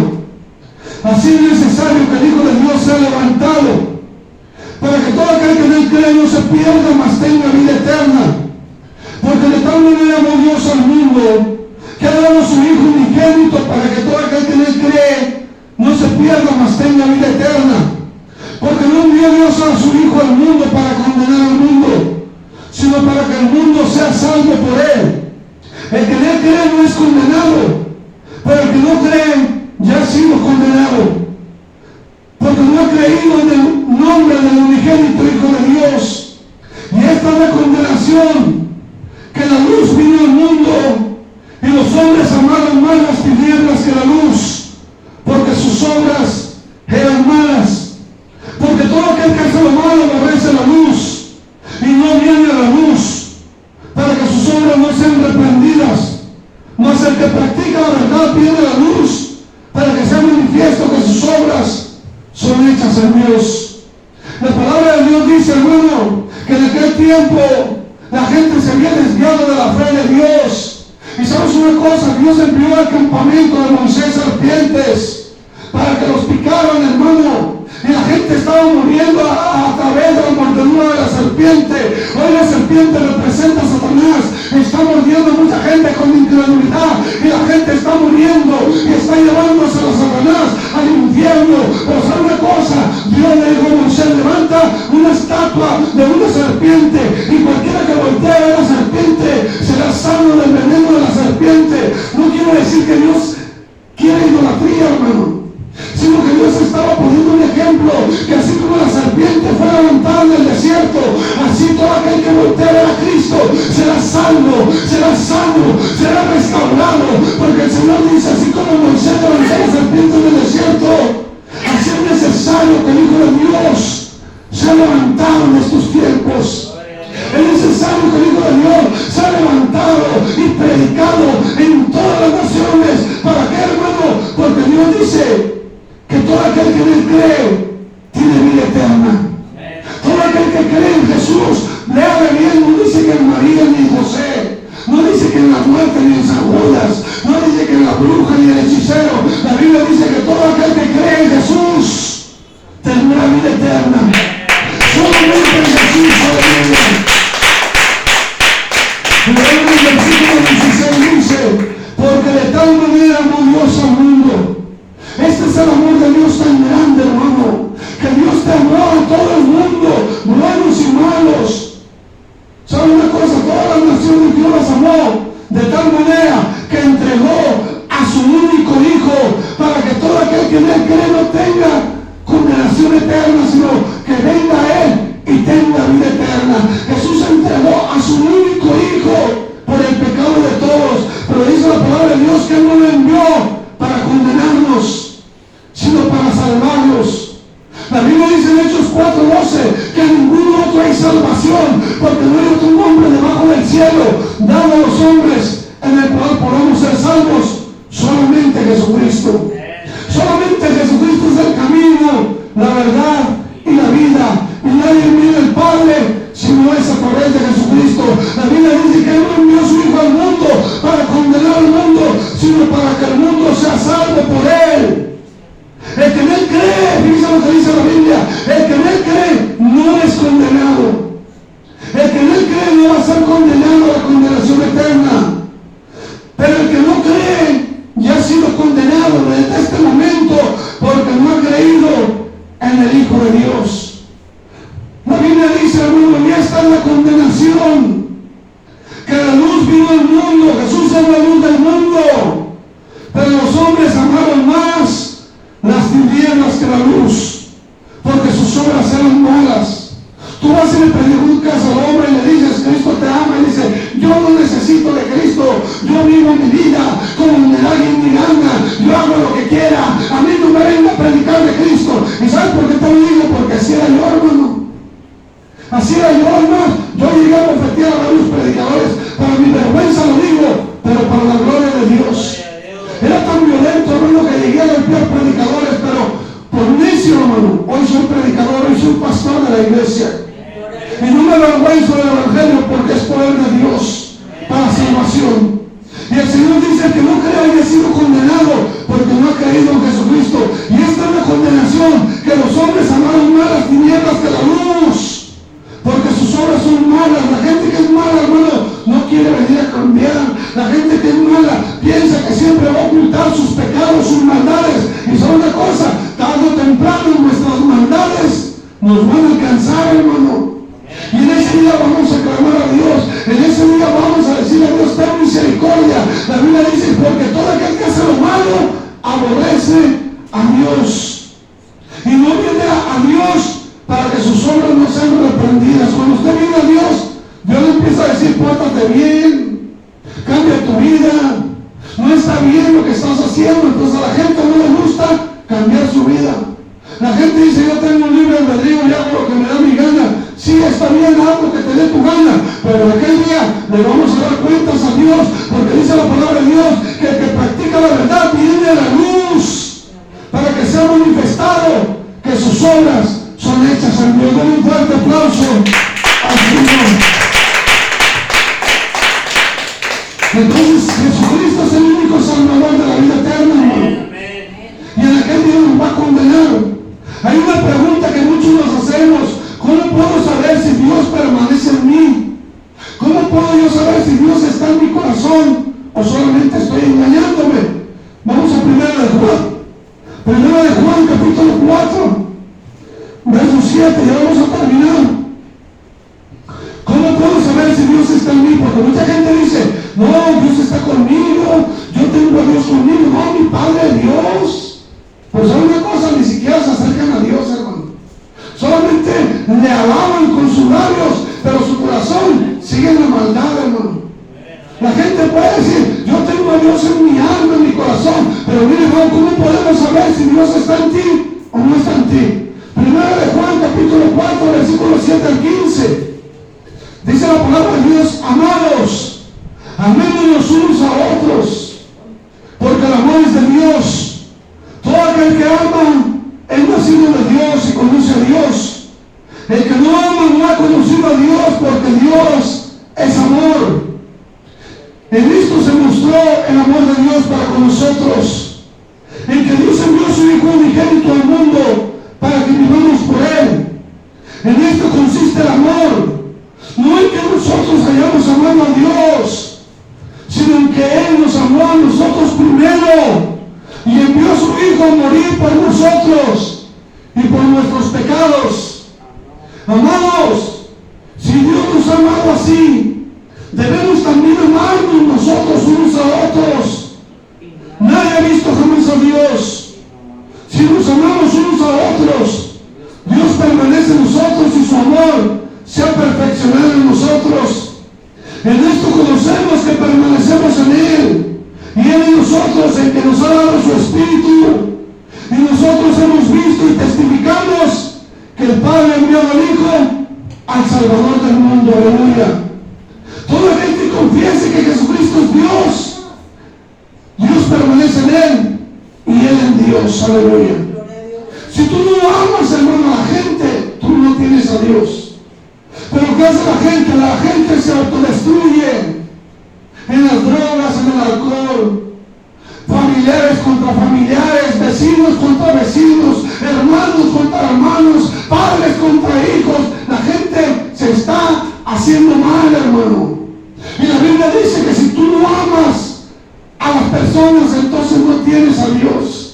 Así es necesario que el Hijo de Dios sea levantado, para que todo aquel que en él cree no se pierda, mas tenga vida eterna. Porque de tal manera amó Dios al mundo, que ha dado a su Hijo unigénito, para que todo aquel que en él cree no se pierda, mas tenga vida eterna. Porque no envió Dios a su Hijo al mundo para condenar al mundo, sino para que el mundo sea salvo por él. El que en él cree no es condenado, pero el que no cree ya ha sido condenado, porque no ha creído en el nombre del unigénito Hijo de Dios. Y esta es la condenación, que la luz vino al mundo, y los hombres amaron más las tinieblas que la luz, porque sus obras eran malas. Porque todo aquel que hace lo malo aborrece la luz, y no viene a la luz, para que sus obras no sean reprendidas. Mas el que practica la verdad viene a la luz, para que sea manifiesto que sus obras son hechas en Dios. La palabra de Dios dice, hermano, que en aquel tiempo la gente se había desviado de la fe de Dios. Y sabes una cosa, Dios envió al campamento de Moisés serpientes para que los picaran, hermano. Y la gente estaba muriendo a través de la mordedura de la serpiente. Hoy la serpiente representa a Satanás. Está mordiendo a mucha gente con incredulidad, y la gente está muriendo y está llevándose a Satanás al infierno. Pero ¿sabe una cosa? Dios le dijo a Moisés, levanta una estatua de una serpiente, y cualquiera que voltee a ver a la serpiente será sano del veneno de la serpiente. No quiere decir que Dios quiere idolatría, hermano, sino que Dios estaba poniendo un ejemplo, que así como la serpiente fue levantada en el desierto, así todo aquel que voltee a ver a Cristo será salvo, será sano, será restaurado. Porque el Señor dice, así como Moisés levantó la serpiente en el desierto, así es necesario que el Hijo de Dios sea levantado en estos tiempos. Es necesario que el Hijo de Dios sea levantado y predicado en todas las naciones. ¿Para qué, hermano? Porque Dios dice que todo aquel que en él cree tiene vida eterna. Todo aquel que cree en Jesús, léale bien, no dice que en María ni en José, no dice que en la muerte ni en San Judas, no dice que en la bruja ni en el hechicero. La Biblia dice que todo aquel que cree en Jesús tendrá vida eterna. Solamente en Jesús, aleluya. Luego en el versículo 16 dice, porque de tal manera amó Dios al mundo. Este es el amor de Dios tan grande, hermano, que Dios te amó a todo el mundo, buenos y malos. ¿Sabe una cosa? Todas las naciones Dios las amó de tal manera que entregó a su único Hijo, para que todo aquel que en él cree no tenga condenación eterna, sino que venga a él y tenga vida eterna. Jesús entregó a su único Hijo por el pecado de todos. Pero dice la palabra de Dios que él no lo envió para condenarnos, sino para salvarnos. La Biblia dice en Hechos 4:12 que en ningún otro hay salvación, porque no hay otro nombre debajo del cielo dado a los hombres en el cual podamos ser salvos. Solamente Jesucristo. Solamente Jesucristo es el camino, la verdad y la vida. Y nadie mira al Padre si no es a través de Jesucristo. La Biblia dice que Él no envió a su Hijo al mundo para condenar al mundo, sino para que el mundo sea salvo por Él. El que en él cree, fíjense lo que dice la Biblia, el que en él cree no es condenado. El que en él cree no va a ser condenado a la condenación eterna. Pero el que no cree ya ha sido condenado desde este momento, porque no ha creído en el Hijo de Dios. La Biblia dice, hermano, ya está en la condenación, que la luz vino al mundo, Jesús es la luz del mundo, pero los hombres amaron más las tinieblas que la luz, porque sus obras eran malas. Tú vas y le predicas al hombre y le dices, Cristo te ama, y dice, yo no necesito de Cristo, yo vivo mi vida como me da mi gana, yo hago lo que quiera, a mí no me venga a predicar de Cristo. ¿Y sabes por qué te lo digo? Porque así era yo, hermano. Así era yo, hermano. Yo llegué a bofetear a varios predicadores, para mi vergüenza lo digo, pero para la gloria de Dios. Era tan violento, hermano, que llegué a golpear predicadores, pero por necio, hermano. Dice que no cree haya sido condenado porque no ha creído en Jesucristo. Y esta es la condenación, que los hombres amaron más las tinieblas que la luz, porque sus obras son malas. La gente que es mala, hermano, no quiere venir a cambiar. La gente que es mala piensa que siempre va a ocultar sus pecados, sus maldades. Y son una cosa, tarde o temprano nuestras maldades nos van a alcanzar, hermano. Y en ese día vamos a clamar a Dios. En ese día vamos a decirle a Dios, ten misericordia. La Biblia dice, porque todo aquel que hace lo malo aborrece a Dios. Y no viene a Dios para que sus obras no sean reprendidas. Cuando usted viene a Dios, Dios le empieza a decir, pórtate bien, cambia tu vida. No está bien lo que estás haciendo. Entonces a la gente no le gusta cambiar su vida. La gente dice, yo tengo un libre albedrío y hago lo que me da mi gana. Sí, está bien, haz lo que te dé tu gana, pero en aquel día le vamos a dar cuentas a Dios, porque dice la palabra de Dios que el que practica la verdad viene a la luz, para que sea manifestado que sus obras son hechas en Dios. Den un fuerte aplauso al Señor. Entonces Jesucristo es el único salvador de la vida eterna, hermano. Y en aquel día nos va a condenar. Hay una pregunta que muchos nos hacemos: ¿cómo puedo saber si Dios permanece en mí? ¿Cómo puedo yo saber si Dios está en mi corazón o solamente estoy engañándome? Vamos a 1 de Juan. 1 de Juan, capítulo 4, verso 7, ya vamos a terminar. ¿Cómo puedo saber si Dios está en mí? Porque mucha gente dice, no, Dios está conmigo, yo tengo a Dios conmigo. No, mi Padre es Dios. Pues hay una cosa, ni siquiera se acercan a Dios, hermano. Solamente le alaban con sus labios, pero su corazón sigue en la maldad, hermano. La gente puede decir, yo tengo a Dios en mi alma, en mi corazón, pero mire, hermano, ¿cómo podemos saber si Dios está en ti o no está en ti? 1 de Juan, capítulo 4, versículo 7 al 15. Dice la palabra de Dios, amados, amémonos unos a otros, porque el amor es de Dios. Todo aquel que ama es nacido de Dios y conoce a Dios. El que no ama no ha conocido a Dios, porque Dios es amor. En esto se mostró el amor de Dios para con nosotros, en que Dios envió a su Hijo unigénito al mundo para que vivamos por Él. En esto consiste el amor, no en que nosotros hayamos amado a Dios, sino en que Él nos amó a nosotros primero y envió a su Hijo a morir por nosotros y por nuestros pecados. Amados, si Dios nos ha amado así, debemos también amarnos nosotros unos a otros. Nadie ha visto jamás a Dios. Si nos amamos unos a otros, Dios permanece en nosotros y su amor se ha perfeccionado en nosotros. En esto conocemos que permanecemos en Él y Él en nosotros, en que nos ha dado su Espíritu. Y nosotros hemos visto y testificamos que el Padre envió al Hijo al Salvador del mundo. Aleluya. Toda gente que confiese que Jesucristo es Dios, Dios permanece en Él y Él en Dios. Aleluya. Si tú no amas, hermano, a la gente, tú no tienes a Dios. Pero ¿qué hace la gente? La gente se autodestruye en las drogas, en el alcohol, familiares contra familiares, vecinos contra vecinos, hermanos contra hermanos, padres contra hijos. La gente se está haciendo mal, hermano. Y la Biblia dice que si tú no amas a las personas, entonces no tienes a Dios.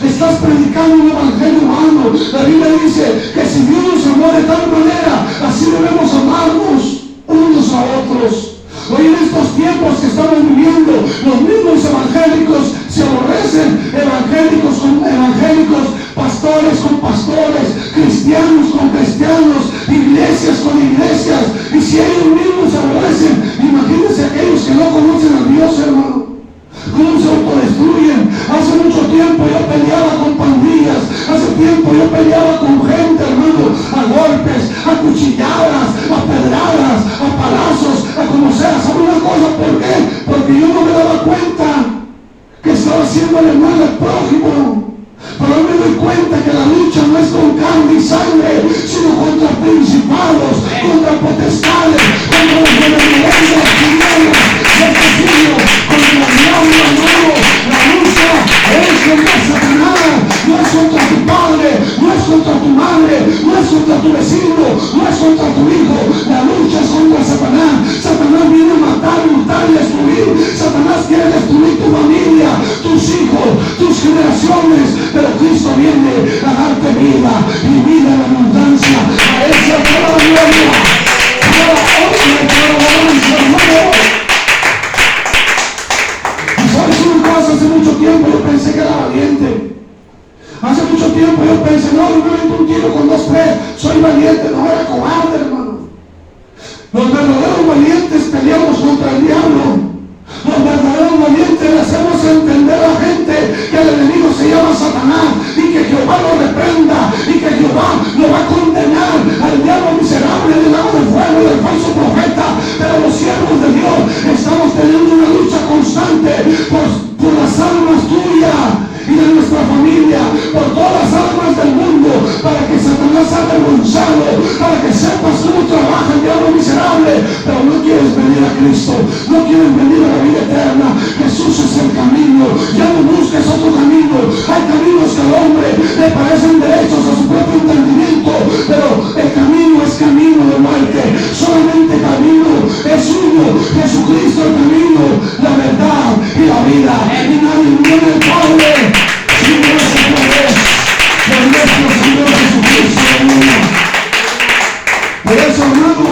Estás predicando un evangelio humano. La Biblia dice que si Dios nos amó de tal manera, así debemos amarnos unos a otros. Hoy en estos tiempos que estamos viviendo, los mismos evangélicos se aborrecen, evangélicos con evangélicos, pastores con pastores, cristianos con cristianos, iglesias con iglesias. Y si ellos mismos se aborrecen, imagínense aquellos que no conocen a Dios, hermano. ¿Cómo se autodestruyen? Hace mucho tiempo yo peleaba con pandillas, hace tiempo yo peleaba con gente, hermano, a golpes, a cuchilladas, a pedradas, a palazos, a como sea. ¿Sabe una cosa? ¿Por qué? Porque yo no me daba cuenta que estaba haciéndole mal al prójimo. Pero hoy me doy cuenta que la lucha no es con carne y sangre, sino contra principados, contra potestades, contra los gobernadores de las tinieblas, contra el diablo. yo pensé, no, yo me meto un tiro con 2, 3, soy valiente. No, era cobarde, hermano. Los verdaderos valientes peleamos contra el diablo. Los verdaderos valientes le hacemos entender a la gente que el enemigo se llama Satanás y que Jehová lo reprenda y que Jehová lo va a condenar al diablo miserable del lago de fuego y del falso profeta. Pero los siervos de Dios estamos teniendo una lucha constante por las almas tuyas y de nuestra familia, por todas las almas del mundo, para que Satanás sea avergonzado, para que sepas cómo trabaja el diablo miserable. Pero no quieres venir a Cristo, no quieres venir a la vida eterna. Jesús es el camino, ya no busques otro camino. Hay caminos que al hombre le parecen derechos a su propio entendimiento, pero el camino es camino de muerte. Solamente camino es uno, Jesucristo el camino, la verdad y la vida, y nadie viene al Padre si no es a través de nuestro Señor Jesucristo, hermano. Por eso, hermano,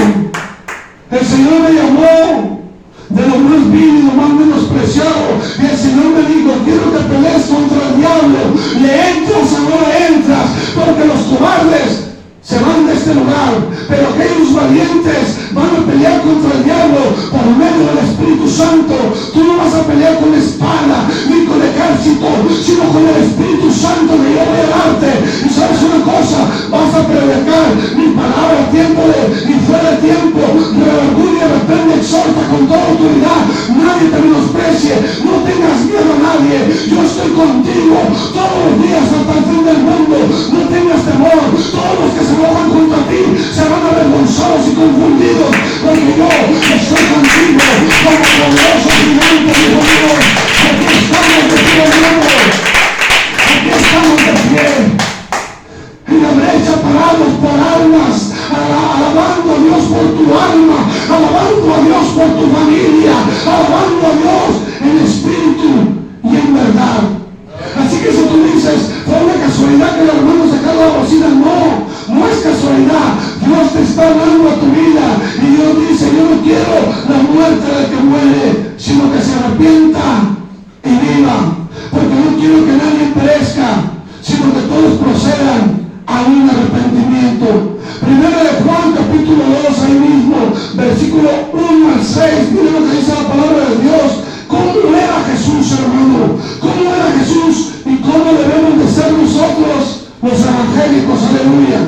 el Señor me llamó de lo más vil y lo más menospreciado, y el Señor me dijo, quiero que pelees contra el diablo. ¿Le entras o no le entras? Porque los cobardes se van de este lugar, pero aquellos valientes van a pelear contra el diablo por medio del Espíritu Santo. Tú no vas a pelear con espada ni con ejército, sino con el Espíritu Santo que yo voy a darte. Y sabes una cosa, vas a predicar mi palabra a tiempo ni fuera de tiempo, redarguye, reprende, exhorta con toda autoridad. Nadie te menosprecie, no tengas miedo a nadie. Yo estoy contigo todos los días hasta el fin del mundo. No tengas temor. Todos los que se enojan contra ti serán avergonzados y confundidos, porque yo estoy contigo como poderoso gigante, hijo mío. Aquí estamos de pie, hermano. Aquí estamos de pie en la brecha, parados por almas, alabando a Dios por tu alma, alabando a Dios por tu familia, alabando a Dios en espíritu y en verdad. Así que si tú dices, fue una casualidad que el hermano sacara la bocina, no es casualidad. Dios te está hablando a tu vida y Dios dice, yo no quiero la muerte del que muere, sino que se arrepienta y viva, porque no quiero que nadie perezca, sino que todos procedan a un arrepentimiento. Primero de Juan capítulo 2, ahí mismo, versículo 1 al 6, mira lo que dice la palabra de Dios. ¿Cómo era Jesús, hermano? ¿Cómo era Jesús y cómo debemos de ser nosotros los evangélicos? Aleluya.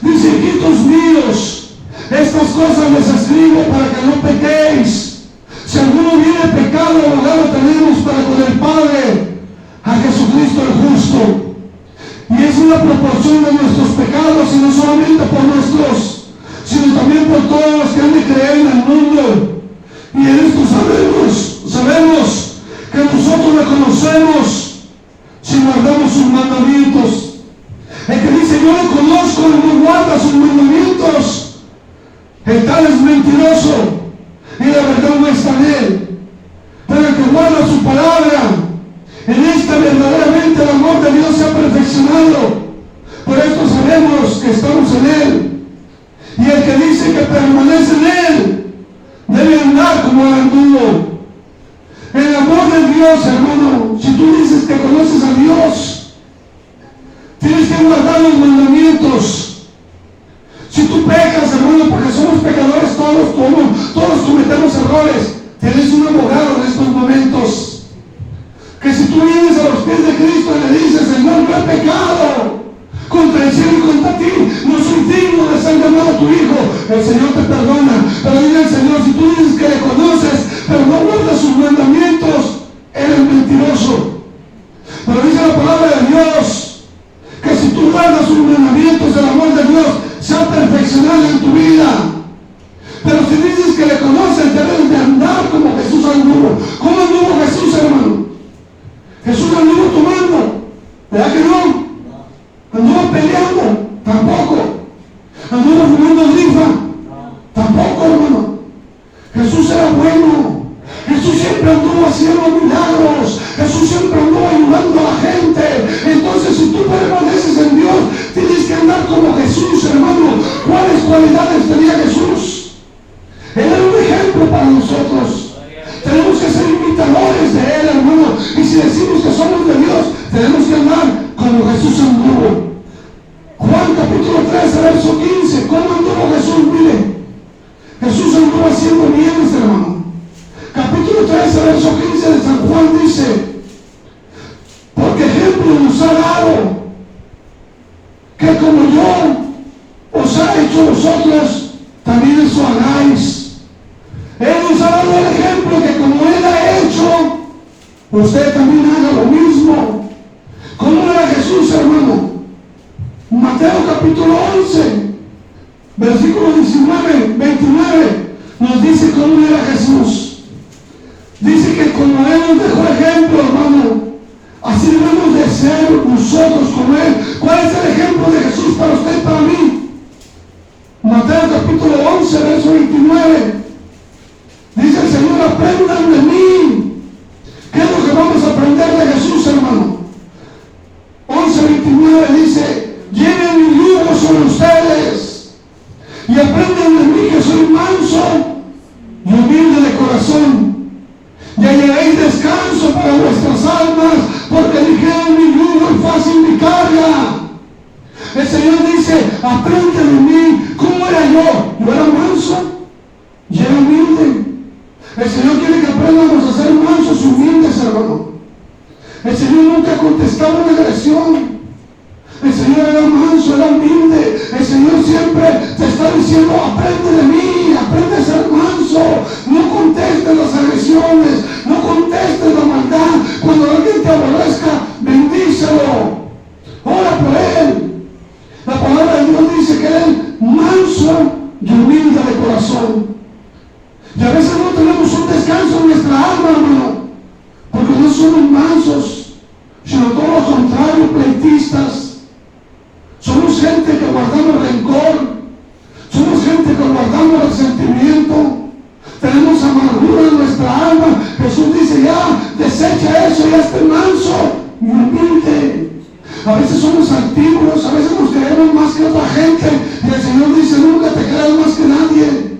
Dice, hijitos míos, estas cosas les escribo para que no pequéis. Si alguno viene pecado, abogado tenemos para con el Padre, a Jesucristo el justo. Y es una proporción de nuestros pecados, y no solamente por nuestros, sino también por todos los que han de creer en el mundo. Y en esto sabemos que nosotros le conocemos si guardamos sus mandamientos. El que dice yo lo conozco y no guarda sus mandamientos, el tal es mentiroso y la verdad no está en él. Pero el que guarda su palabra, en esta verdaderamente el amor de Dios se ha perfeccionado. Por esto sabemos que estamos en él. Y el que dice que permanece en él debe andar como el anduvo. El amor de Dios, hermano, si tú dices que conoces a Dios, tienes que guardar los mandamientos. Si tú pecas, hermano, porque somos pecadores todos cometemos errores, tienes un abogado en estos momentos. Que si tú vienes a los pies de Cristo y le dices, Señor, no he pecado contra el cielo y contra ti, no soy digno de ser llamado tu hijo, el Señor te perdona. Pero dile al Señor, si tú dices que le conoces, pero no guardas sus mandamientos, eres mentiroso. Pero dice la palabra de Dios, que si tú guardas sus mandamientos, el amor de Dios se ha perfeccionado en tu vida. Pero si dices que le conoces, debes de andar como Jesús anduvo. ¿Cómo anduvo Jesús, hermano? Jesús anduvo tomando, ¿verdad que no? Anduvo peleando, tampoco. Anduvo fumando rifa, tampoco, hermano. Jesús era bueno. Jesús siempre anduvo haciendo milagros. Jesús siempre anduvo ayudando a la gente. Entonces, si tú permaneces en Dios, tienes que andar como Jesús, hermano. ¿Cuáles cualidades tenía Jesús? Él era un ejemplo para nosotros. Tenemos que ser imitadores de Él, hermano. Y si decimos que somos de Dios, tenemos que andar como cuando Jesús anduvo. Juan capítulo 13, verso 15. ¿Cómo anduvo Jesús? Mire, Jesús anduvo haciendo bienes, hermano. Capítulo 13, verso 15 de San Juan dice: porque ejemplo nos ha dado, que como yo os ha hecho vosotros, también eso hagáis. Él nos ha dado el ejemplo que como Él ha hecho, usted también haga lo mismo. ¿Cómo era Jesús, hermano? Mateo capítulo 11, versículo 29, nos dice cómo era Jesús. Dice que como Él nos dejó ejemplo, hermano, así debemos de ser nosotros como Él. ¿Cuál es el ejemplo de Jesús para usted y para mí? Mateo capítulo 11, verso 29. Dice el Señor: aprendan de mí. ¿Qué es lo que vamos a aprender de Jesús, hermano? 11:29 dice: lleven mi yugo sobre ustedes y aprendan de mí, que soy manso y humilde de corazón, y hallaréis descanso para vuestras almas, porque ligero mi yugo y fácil mi carga. El Señor dice: aprende de mí. ¿Cómo era yo? Yo era manso y era humilde. El Señor quiere que aprendamos a ser mansos y humildes, hermano. El Señor nunca contestaba una agresión. El Señor era manso, era humilde. El Señor siempre te está diciendo: aprende de mí, aprende a ser manso. No contestes las agresiones, no contestes la maldad. Cuando alguien te aborrezca, bendícelo, ora por él. La palabra de Dios dice que Él manso y humilde de corazón. Y a veces no tenemos un descanso en nuestra alma, hermano, porque no somos mansos, sino todo lo contrario, pleitistas. Somos gente que guardamos rencor, somos gente que guardamos resentimiento, tenemos amargura en nuestra alma. Jesús dice: ya, desecha eso, ya esté manso y humilde. A veces somos altivos, a veces nos creemos más que otra gente, y el Señor dice: nunca te creas más que nadie.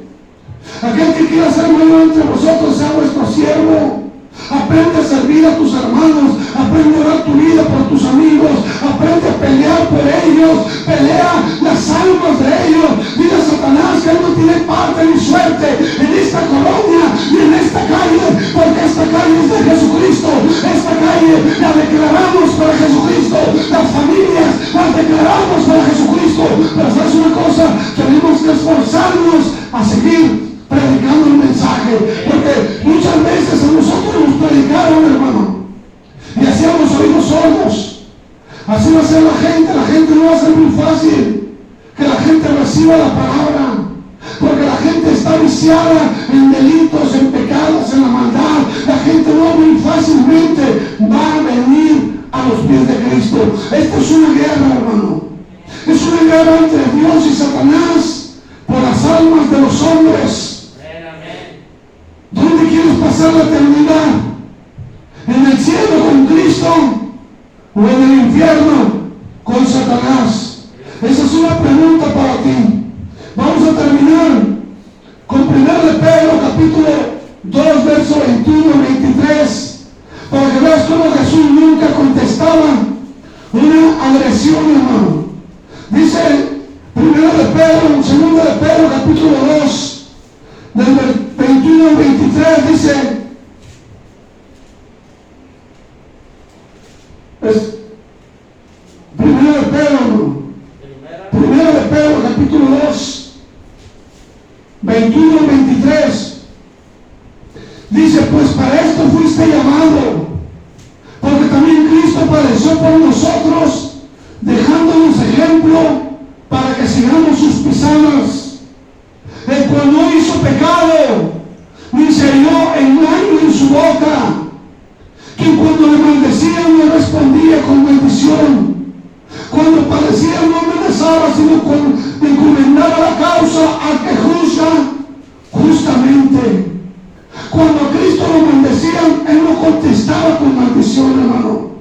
Aquel que quiera ser mayor entre vosotros sea vuestro siervo. Aprende a servir a tus hermanos, aprende a dar tu vida por tus amigos, aprende a pelear por ellos, pelea las almas de ellos. Dile a Satanás que él no tiene parte ni suerte en esta colonia ni en esta calle, porque esta calle es de Jesucristo. Esta calle la declaramos para Jesucristo, las familias las declaramos para Jesucristo. Pero ¿sabes una cosa? Tenemos que esforzarnos a seguir predicando el mensaje, porque muchas veces a nosotros nos predicaron, hermano, y hacíamos oídos sordos. Así va a ser la gente no va a ser muy fácil que la gente reciba la palabra, porque la gente está viciada en delitos, en pecados, en la maldad. La gente no muy fácilmente va a venir a los pies de Cristo. Esta es una guerra, hermano, es una guerra entre Dios y Satanás por las almas de los hombres. ¿Dónde quieres pasar la eternidad? ¿En el cielo con Cristo o en el infierno con Satanás? Esa es una pregunta para ti. Vamos a terminar con 1 de Pedro capítulo 2, verso 21-23, para que veas cómo Jesús nunca contestaba una agresión, hermano. Dice 1 de Pedro, 2 de Pedro capítulo 2, del 21 al 23, dice: es 1 de Pedro capítulo 2, 21 al 23, dice: pues para esto fuiste llamado, porque también Cristo padeció por nosotros, dejándonos ejemplo para que sigamos sus pisadas, el cual no hizo pecado, ni se halló engaño en su boca, que cuando le maldecían no respondía con maldición, cuando padecía no amenazaba, sino encomendaba la causa al que juzga justamente. Cuando a Cristo lo maldecían, Él no contestaba con maldición, hermano.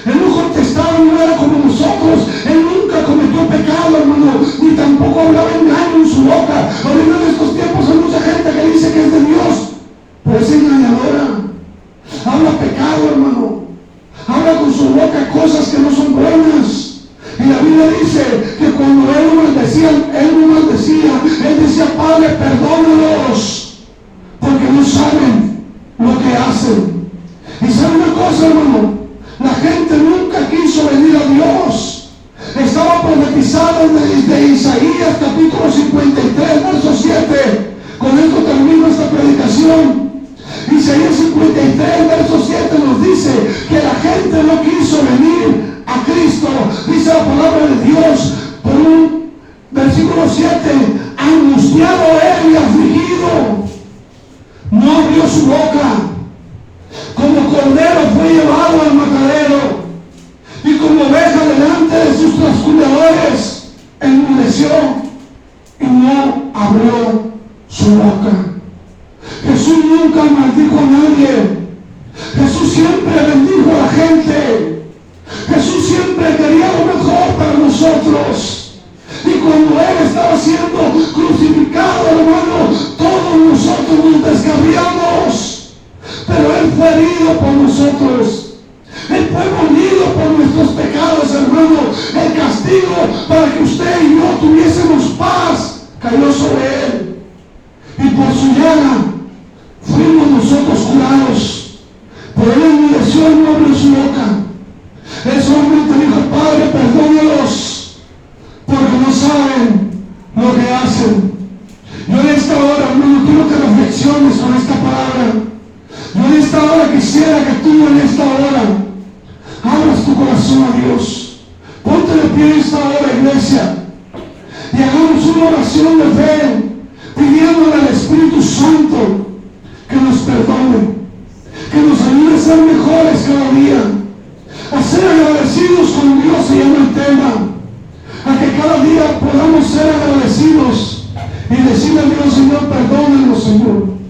Él no contestaba, no era como nosotros. Él nunca cometió pecado, hermano, ni tampoco hablaba engaño en su boca. Ahorita en estos tiempos hay mucha gente que dice que es de Dios, pero es engañadora. Habla pecado, hermano. Habla con su boca cosas que no son buenas. lo que hacen. Y sabe una cosa, hermano, la gente nunca quiso venir a Dios. Estaba profetizado desde Isaías capítulo 53, verso 7. Con esto termino esta predicación. Isaías 53, verso 7 nos dice que la gente no quiso venir a Cristo. Dice la palabra de Dios por un versículo 7, angustiado él y afligido, no abrió su boca. Como cordero fue llevado al matadero, y como oveja delante de sus trasculadores, enmudeció y no abrió su boca. Jesús nunca maldijo a nadie. Jesús siempre bendijo a la gente. Jesús siempre quería lo mejor para nosotros. Y cuando Él estaba siendo crucificado, hermano, todos nosotros nos descarriamos. Pero Él fue herido por nosotros. Él fue molido por nuestros pecados, hermano. El castigo para que usted y yo tuviésemos paz cayó sobre Él. Y por su llaga fuimos nosotros curados. Pero Él enmudeció y no abrió su boca. Ese hombre te dijo: Padre, perdónalos, porque no saben lo que hacen. Yo en esta hora, hermano, quiero que reflexiones con esta palabra. Yo en esta hora quisiera que tú en esta hora abras tu corazón a Dios. Ponte de pie en esta hora, iglesia, y hagamos una oración de fe, pidiéndole al Espíritu Santo que nos perdone, que nos ayude a ser mejores cada día, a ser agradecidos con Dios. Se llama el tema, a que cada día podamos ser agradecidos y decirle a Dios: Señor, perdónanos, Señor,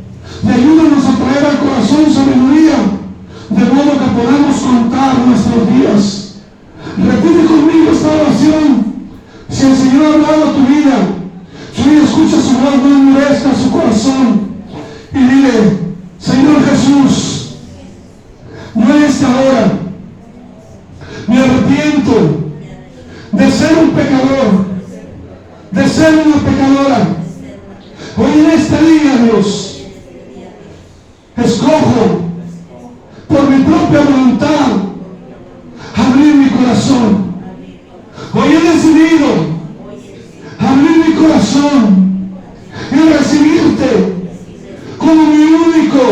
y ayúdanos a traer al corazón sabiduría, de modo que podamos contar nuestros días. Repite conmigo esta oración. Si el Señor ha hablado a tu vida, si hoy escucha su voz, no endurezca su corazón y dile: Señor Jesús, no en esta hora me arrepiento de ser un pecador, de ser una pecadora. Hoy en este día, Dios, escojo por mi propia voluntad abrir mi corazón. Hoy he decidido abrir mi corazón y recibirte como mi único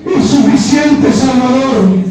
y suficiente Salvador.